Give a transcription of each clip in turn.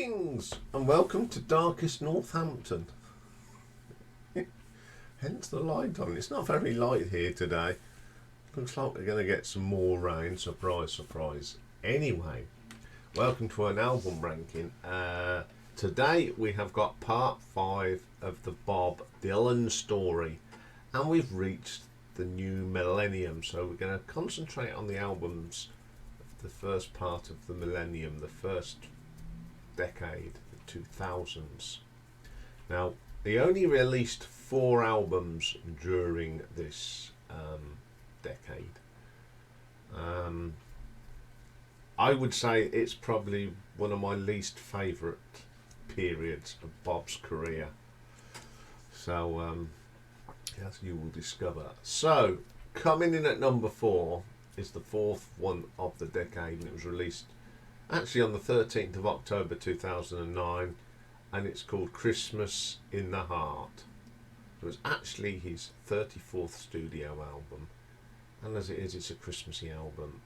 Greetings and welcome to darkest Northampton. Hence the light on. It's not very light here today. Looks like we're going to get some more rain. Surprise, surprise. Anyway, welcome to an album ranking. Today we have got part 5 of the Bob Dylan story, and we've reached the new millennium. So we're going to concentrate on the albums of the first part of the millennium, the first decade, the 2000s. Now, he only released 4 albums during this decade. I would say it's probably one of my least favourite periods of Bob's career. So, as you will discover. So, coming in at number 4 is the 4th one of the decade, and it was released actually on the 13th of October 2009, and it's called Christmas in the Heart. It was actually his 34th studio album, and as it is, it's a Christmassy album.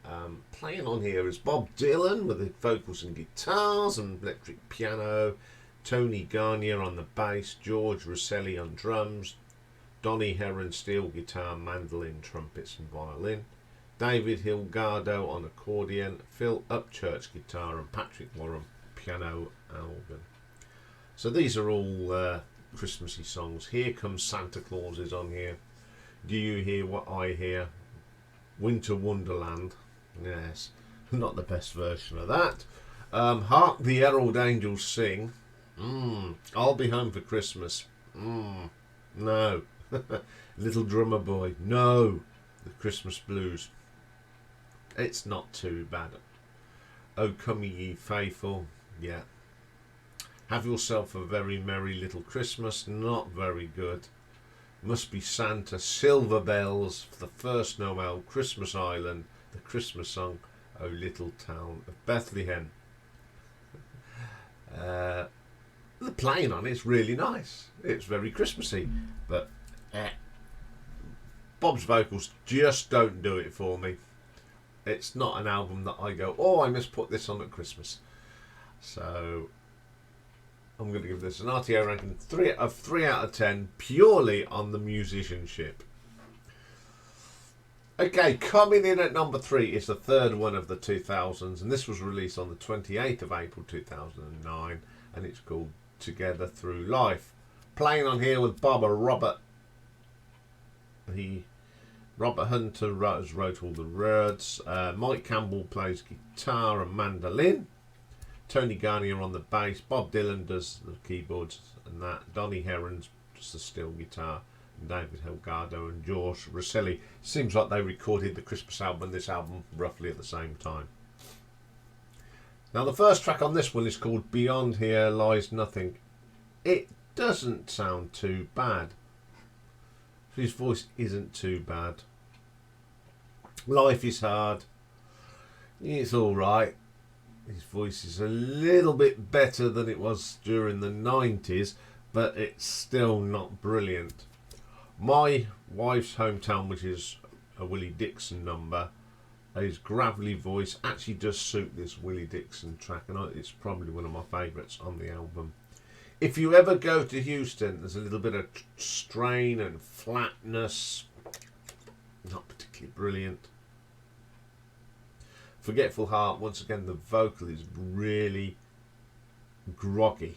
Playing on here is Bob Dylan with the vocals and guitars and electric piano, Tony Garnier on the bass, George Rosselli on drums, Donny Heron steel guitar, mandolin, trumpets and violin, David Hilgardo on accordion, Phil Upchurch guitar and Patrick Warren piano organ. So these are all Christmassy songs. Here Comes Santa Claus is on here. Do You Hear What I Hear? Winter Wonderland. Yes, not the best version of that. Hark the Herald Angels Sing. I'll Be Home for Christmas. No. Little Drummer Boy. No. The Christmas Blues. It's not too bad. Oh Come Ye Faithful. Yeah. Have Yourself a Very Merry Little Christmas. Not very good. Must Be Santa. Silver Bells for the First Noel. Christmas Island. The Christmas Song. Oh Little Town of Bethlehem. The playing on it's really nice. It's very Christmassy, but Bob's vocals just don't do it for me. It's not an album that I go, oh, I must put this on at Christmas. So I'm going to give this an RTO ranking 3 out of 10, purely on the musicianship. Okay, coming in at number 3 is the third one of the 2000s, and this was released on the 28th of April 2009, and it's called Together Through Life. Playing on here with Bob and Robert. Robert Hunter wrote all the words. Mike Campbell plays guitar and mandolin. Tony Garnier on the bass. Bob Dylan does the keyboards and that. Donny Heron's just the steel guitar. And David Hilgardo and George Rosselli. Seems like they recorded the Christmas album and this album roughly at the same time. Now the first track on this one is called Beyond Here Lies Nothing. It doesn't sound too bad. His voice isn't too bad. Life is hard. It's alright. His voice is a little bit better than it was during the 90s, but it's still not brilliant. My Wife's Hometown, which is a Willie Dixon number, his gravelly voice actually does suit this Willie Dixon track, and it's probably one of my favourites on the album. If you ever go to Houston, there's a little bit of strain and flatness. Not particularly brilliant. Forgetful Heart, once again, the vocal is really groggy.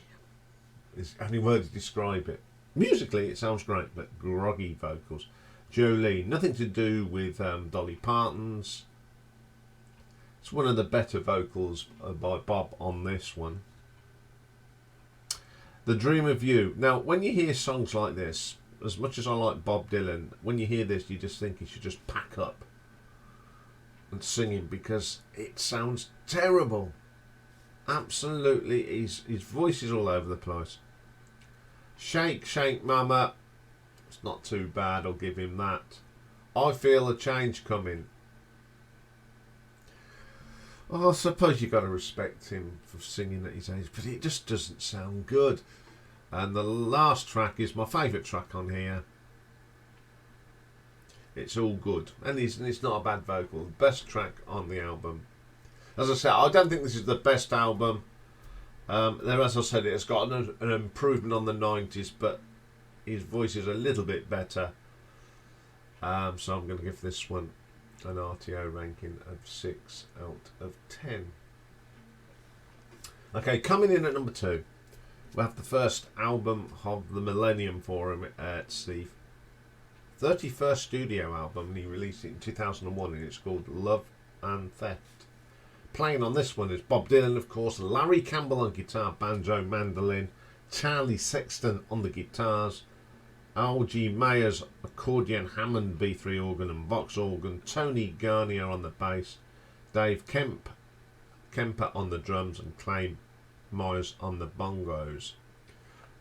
It's the only word to describe it. Musically, it sounds great, but groggy vocals. Jolene, nothing to do with Dolly Parton's. It's one of the better vocals by Bob on this one. The Dream of You. Now, when you hear songs like this, as much as I like Bob Dylan, when you hear this, you just think he should just pack up and sing him, because it sounds terrible. Absolutely, his voice is all over the place. Shake, Shake Mama. It's not too bad, I'll give him that. I Feel a Change Coming. Oh, I suppose you've got to respect him for singing at his age, but it just doesn't sound good. And the last track is my favourite track on here. It's All Good. And it's not a bad vocal. The best track on the album. As I said, I don't think this is the best album. There, as I said, it's got an improvement on the 90s, but his voice is a little bit better. So I'm going to give this one an RTO ranking of 6 out of 10. Okay, coming in at number 2, we have the first album of the Millennium for him. It's the 31st studio album, and he released it in 2001, and it's called Love and Theft. Playing on this one is Bob Dylan, of course, Larry Campbell on guitar, banjo, mandolin, Charlie Sexton on the guitars, Al.G. Mayer's accordion, Hammond B3 organ and Vox organ, Tony Garnier on the bass, Dave Kemper on the drums, and Clay Myers on the bongos.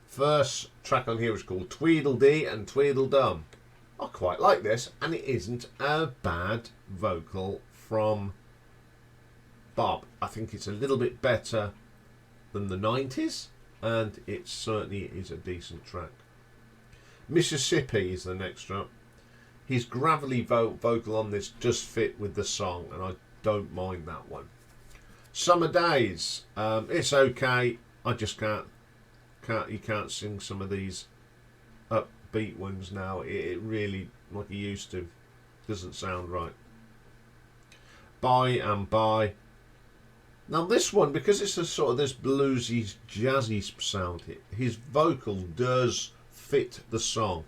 First track on here is called Tweedledee and Tweedledum. I quite like this, and it isn't a bad vocal from Bob. I think it's a little bit better than the 90s, and it certainly is a decent track. Mississippi is the next track. His gravelly vocal on this does fit with the song, and I don't mind that one. Summer Days, it's okay. I just can't. You can't sing some of these upbeat ones now. It really, like you used to, doesn't sound right. By and By. Now this one, because it's a sort of this bluesy, jazzy sound, his vocal does fit the song.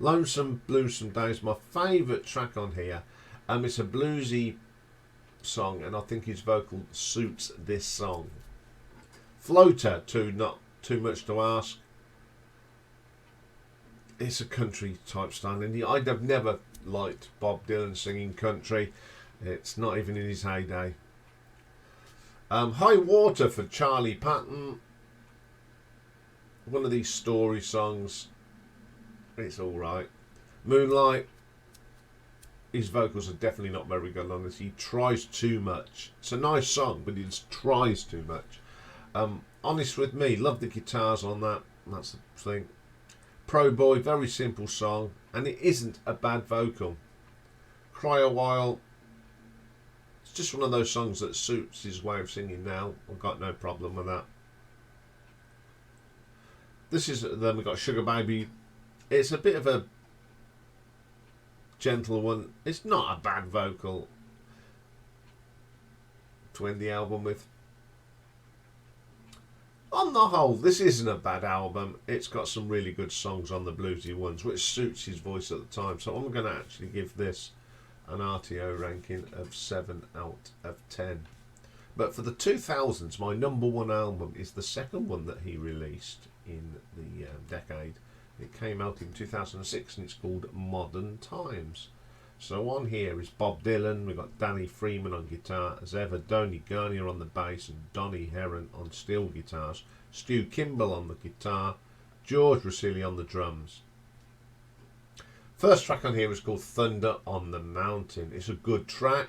Lonesome Bluesome Days, my favourite track on here. It's a bluesy song, and I think his vocal suits this song. Floater, not too much to ask. It's a country type style, and I've never liked Bob Dylan singing country. It's not even in his heyday. High Water for Charlie Patton. One of these story songs. It's alright. Moonlight. His vocals are definitely not very good on this. He tries too much. It's a nice song, but he just tries too much. Honest With Me. Love the guitars on that. That's the thing. Pro Boy. Very simple song. And it isn't a bad vocal. Cry a While. It's just one of those songs that suits his way of singing now. I've got no problem with that. Then we've got Sugar Baby. It's a bit of a gentle one. It's not a bad vocal to end the album with. On the whole, this isn't a bad album. It's got some really good songs on the bluesy ones, which suits his voice at the time. So I'm going to actually give this an RTO ranking of 7 out of 10. But for the 2000s, my number one album is the second one that he released in the decade. It came out in 2006, and it's called Modern Times. So on here is Bob Dylan. We've got Danny Freeman on guitar, as ever, Tony Garnier on the bass, and Donny Heron on steel guitars, Stu Kimball on the guitar, George Rosilli on the drums. First track on here is called Thunder on the Mountain. It's a good track.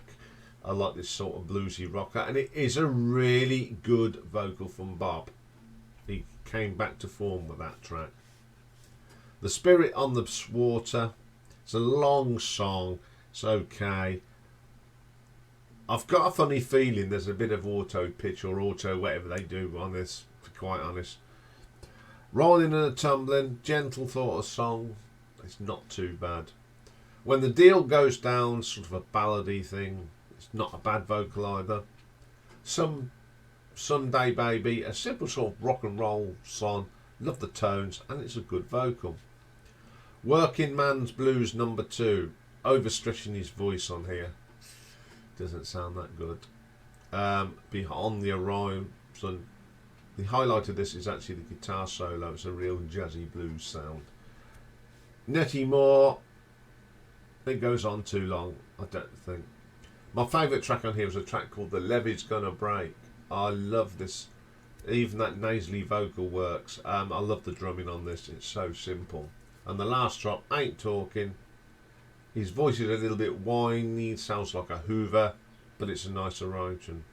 I like this sort of bluesy rocker, and it is a really good vocal from Bob. He came back to form with that track. The Spirit on the Water. It's a long song. It's okay. I've got a funny feeling there's a bit of auto pitch or auto whatever they do on this, to be quite honest. Rolling and a Tumbling. Gentle sort of song. It's not too bad. When the Deal Goes Down, sort of a ballady thing. It's not a bad vocal either. Sunday Baby, a simple sort of rock and roll song. Love the tones, and it's a good vocal. Working Man's Blues number 2. Overstretching his voice on here. Doesn't sound that good. Beyond the Horizon. The highlight of this is actually the guitar solo. It's a real jazzy blues sound. Nettie Moore. It goes on too long, I don't think. My favourite track on here is a track called The Levee's Gonna Break. I love this. Even that nasally vocal works. I love the drumming on this. It's so simple. And the last drop, Ain't Talking. His voice is a little bit whiny. It sounds like a Hoover, but it's a nice arrangement.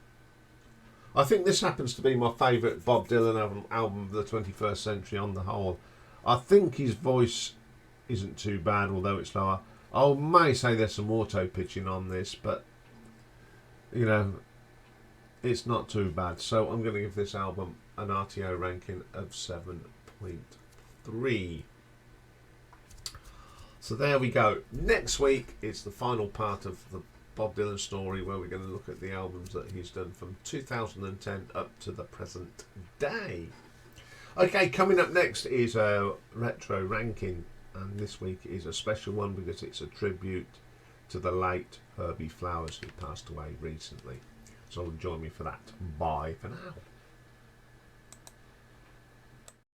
I think this happens to be my favourite Bob Dylan album of the 21st century on the whole. I think his voice isn't too bad, although it's lower. I may say there's some auto pitching on this, but you know, It's not too bad. So I'm going to give this album an RTO ranking of 7.3. So there we go. Next week it's the final part of the Bob Dylan story, where we're going to look at the albums that he's done from 2010 up to the present day. Okay, coming up next is a retro ranking, and this week is a special one because it's a tribute to the late Herbie Flowers, who passed away recently. So join me for that. Bye for now.